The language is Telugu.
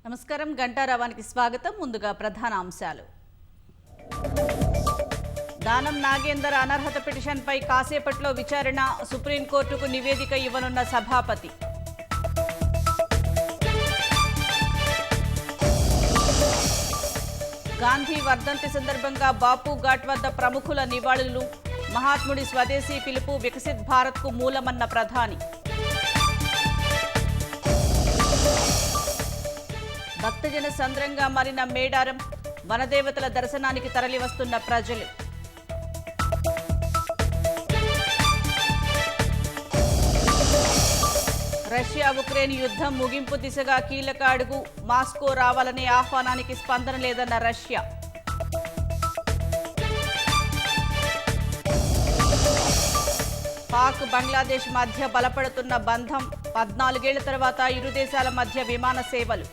నమస్కారం. గంటారావానికి స్వాగతం. ముందుగా ప్రధాన అంశాలు. దానం నాగేందర్ అనర్హత పిటిషన్పై కాసేపట్లో విచారణ. సుప్రీంకోర్టుకు నివేదిక ఇవ్వనున్న సభాపతి. గాంధీ వర్ధంతి సందర్భంగా బాపు ఘాట్ వద్ద ప్రముఖుల నివాళులు. మహాత్ముడి స్వదేశీ పిలుపు వికసిత్ భారత్కు మూలమన్న ప్రధాని. భక్తజన సంద్రంగా మారిన మేడారం. వనదేవతల దర్శనానికి తరలివస్తున్న ప్రజలు. రష్యా ఉక్రెయిన్ యుద్ధం ముగింపు దిశగా కీలక అడుగు. మాస్కో రావాలనే ఆహ్వానానికి స్పందన లేదన్న రష్యా. పాక్ బంగ్లాదేశ్ మధ్య బలపడుతున్న బంధం. 14 ఏళ్ల తర్వాత ఇరు దేశాల మధ్య విమాన సేవలు.